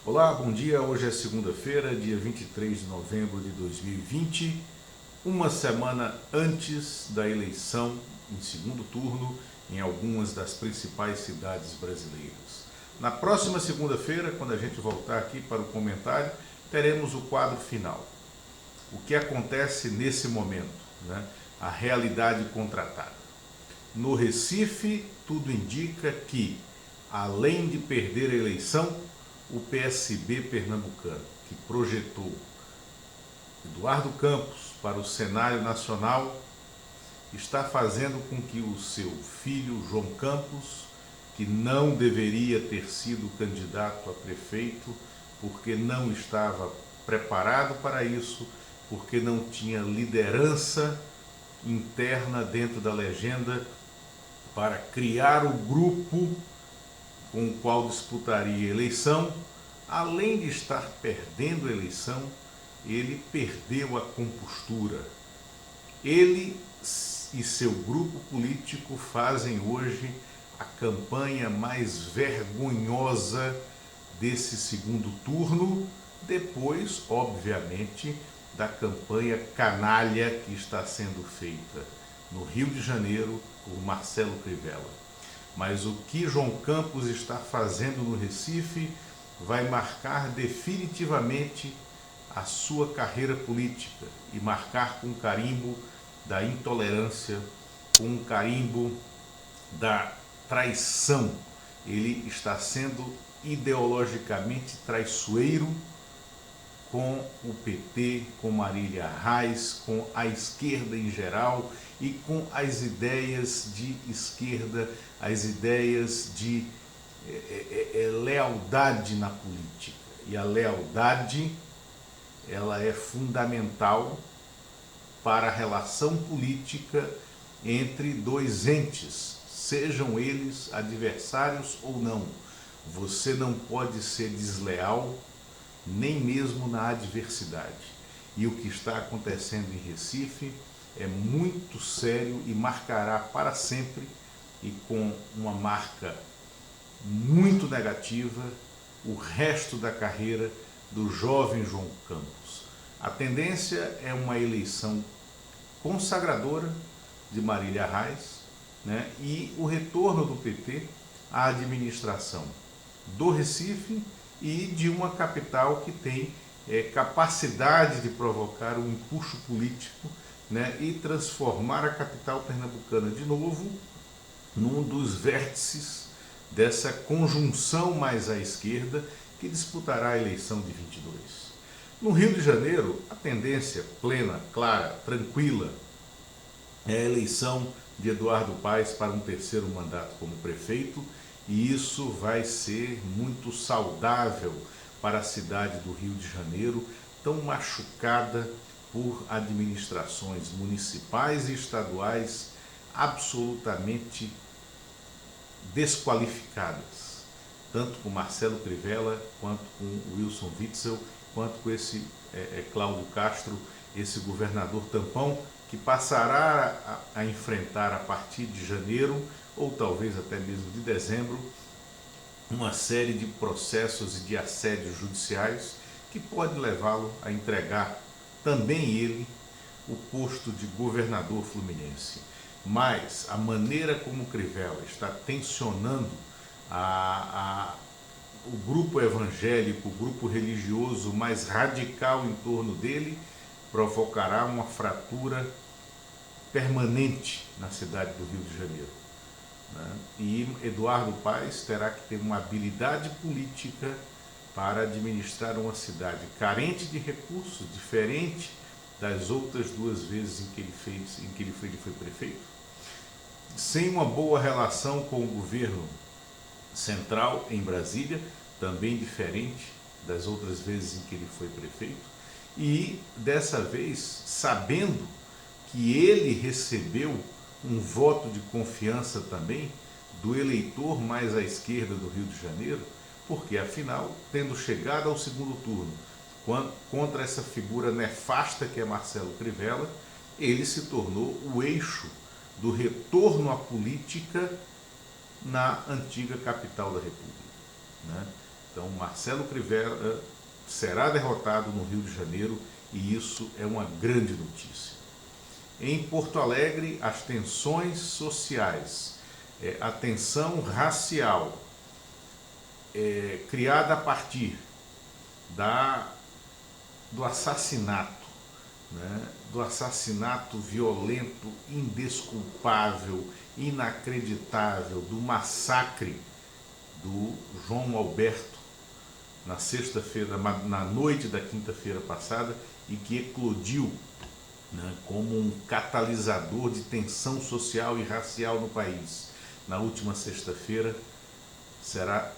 Olá, bom dia. Hoje é segunda-feira, dia 23 de novembro de 2020, uma semana antes da eleição em segundo turno em algumas das principais cidades brasileiras. Na próxima segunda-feira, quando a gente voltar aqui para o comentário, teremos o quadro final. O que acontece nesse momento, né? A realidade contratada. No Recife, tudo indica que, além de perder a eleição, o PSB pernambucano, que projetou Eduardo Campos para o cenário nacional, está fazendo com que o seu filho, João Campos, que não deveria ter sido candidato a prefeito, porque não estava preparado para isso, porque não tinha liderança interna dentro da legenda para criar o grupo com o qual disputaria a eleição, além de estar perdendo a eleição, ele perdeu a compostura. Ele e seu grupo político fazem hoje a campanha mais vergonhosa desse segundo turno, depois, obviamente, da campanha canalha que está sendo feita no Rio de Janeiro por Marcelo Crivella. Mas o que João Campos está fazendo no Recife vai marcar definitivamente a sua carreira política e marcar com carimbo da intolerância, com um carimbo da traição. Ele está sendo ideologicamente traiçoeiro com o PT, com Marília Reis, com a esquerda em geral e com as ideias de esquerda, as ideias de lealdade na política. E a lealdade, ela é fundamental para a relação política entre dois entes, sejam eles adversários ou não. Você não pode ser desleal nem mesmo na adversidade. E o que está acontecendo em Recife é muito sério e marcará para sempre, e com uma marca muito negativa, o resto da carreira do jovem João Campos. A tendência é uma eleição consagradora de Marília Reis, né? E o retorno do PT à administração do Recife e de uma capital que tem capacidade de provocar um empuxo político, né, e transformar a capital pernambucana de novo num dos vértices dessa conjunção mais à esquerda que disputará a eleição de 22. No Rio de Janeiro, a tendência plena, clara, tranquila é a eleição de Eduardo Paes para um terceiro mandato como prefeito, e isso vai ser muito saudável para a cidade do Rio de Janeiro, tão machucada por administrações municipais e estaduais absolutamente desqualificadas, tanto com Marcelo Crivella, quanto com Wilson Witzel, quanto com esse Cláudio Castro, esse governador tampão, que passará a enfrentar a partir de janeiro, ou talvez até mesmo de dezembro, uma série de processos e de assédios judiciais que pode levá-lo a entregar também ele o posto de governador fluminense. Mas a maneira como Crivella está tensionando o grupo evangélico, o grupo religioso mais radical em torno dele, provocará uma fratura permanente na cidade do Rio de Janeiro, né? E Eduardo Paes terá que ter uma habilidade política para administrar uma cidade carente de recursos, diferente das outras duas vezes em que ele foi prefeito, sem uma boa relação com o governo central em Brasília, também diferente das outras vezes em que ele foi prefeito, e dessa vez sabendo que ele recebeu um voto de confiança também do eleitor mais à esquerda do Rio de Janeiro, porque afinal, tendo chegado ao segundo turno contra essa figura nefasta que é Marcelo Crivella, ele se tornou o eixo do retorno à política na antiga capital da República, né? Então, Marcelo Crivella será derrotado no Rio de Janeiro e isso é uma grande notícia. Em Porto Alegre, as tensões sociais, a tensão racial, criada a partir do assassinato, né? Do assassinato violento, indesculpável, inacreditável, do massacre do João Alberto na sexta-feira, na noite da quinta-feira passada, e que eclodiu, né, como um catalisador de tensão social e racial no país. Na última sexta-feira será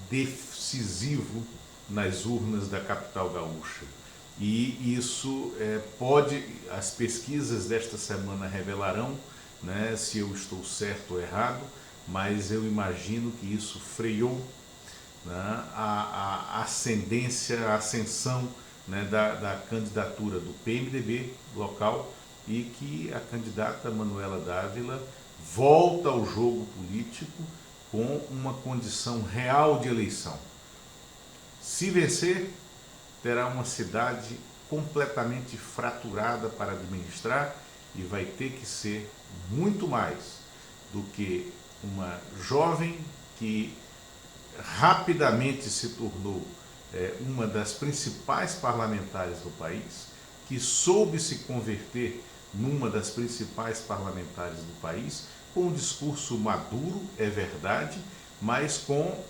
decisivo nas urnas da capital gaúcha. E isso as pesquisas desta semana revelarão, né, se eu estou certo ou errado, mas eu imagino que isso freou, né, a ascendência, a ascensão, né, da candidatura do PMDB local, e que a candidata Manuela Dávila volta ao jogo político com uma condição real de eleição. Se vencer, terá uma cidade completamente fraturada para administrar e vai ter que ser muito mais do que uma jovem que rapidamente se tornou uma das principais parlamentares do país, que soube se converter numa das principais parlamentares do país, com um discurso maduro, é verdade, mas com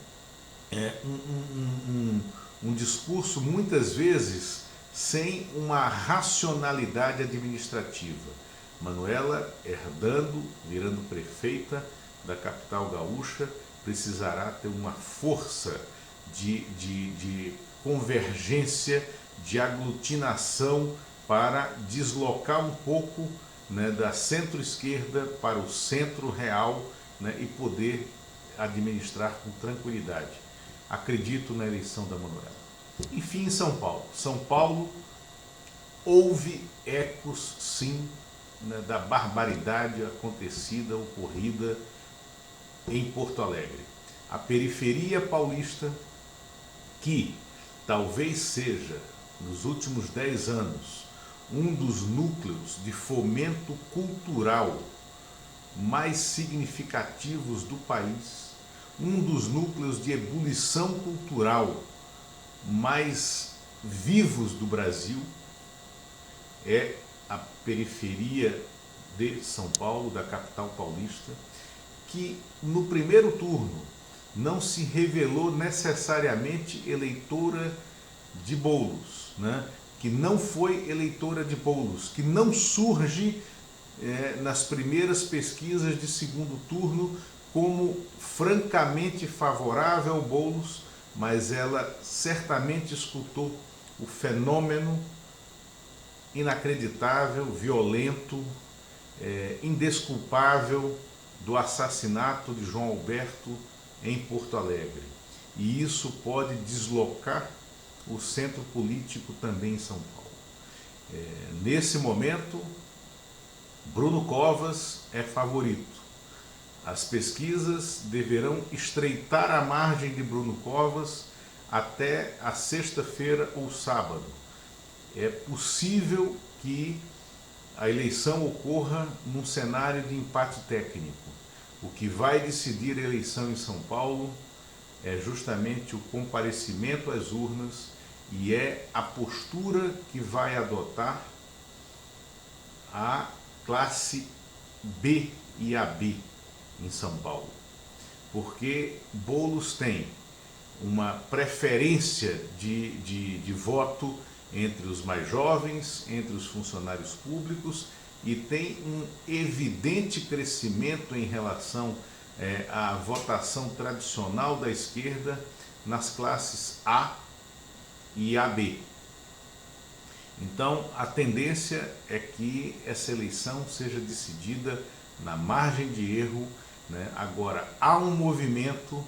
um discurso muitas vezes sem uma racionalidade administrativa. Manuela, virando prefeita da capital gaúcha, precisará ter uma força de convergência, de aglutinação para deslocar um pouco, né, da centro-esquerda para o centro real, né, e poder administrar com tranquilidade. Acredito na eleição da Manuela. Enfim, em São Paulo. São Paulo, houve ecos, sim, né, da barbaridade ocorrida em Porto Alegre. A periferia paulista, que talvez seja, nos últimos 10 anos, um dos núcleos de fomento cultural mais significativos do país, um dos núcleos de ebulição cultural mais vivos do Brasil, é a periferia de São Paulo, da capital paulista, que no primeiro turno não se revelou necessariamente eleitora de Boulos, né? Que não foi eleitora de Boulos, que não surge nas primeiras pesquisas de segundo turno como francamente favorável ao Boulos, mas ela certamente escutou o fenômeno inacreditável, violento, indesculpável do assassinato de João Alberto em Porto Alegre. E isso pode deslocar o centro político também em São Paulo. Nesse momento, Bruno Covas é favorito. As pesquisas deverão estreitar a margem de Bruno Covas até a sexta-feira ou sábado. É possível que a eleição ocorra num cenário de empate técnico. O que vai decidir a eleição em São Paulo é justamente o comparecimento às urnas e é a postura que vai adotar a classe B e AB em São Paulo. Porque Boulos tem uma preferência de voto entre os mais jovens, entre os funcionários públicos, e tem um evidente crescimento em relação à votação tradicional da esquerda nas classes A e AB. Então, a tendência é que essa eleição seja decidida na margem de erro, né? Agora, há um movimento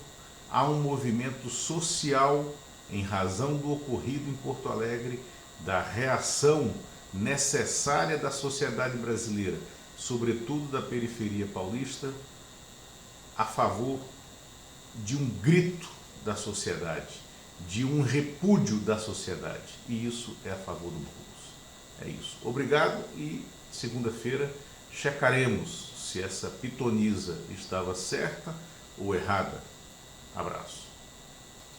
social em razão do ocorrido em Porto Alegre, da reação necessária da sociedade brasileira, sobretudo da periferia paulista, a favor de um grito da sociedade, de um repúdio da sociedade. E isso é a favor do Boulos. É isso. Obrigado e segunda-feira checaremos se essa pitonisa estava certa ou errada. Abraço.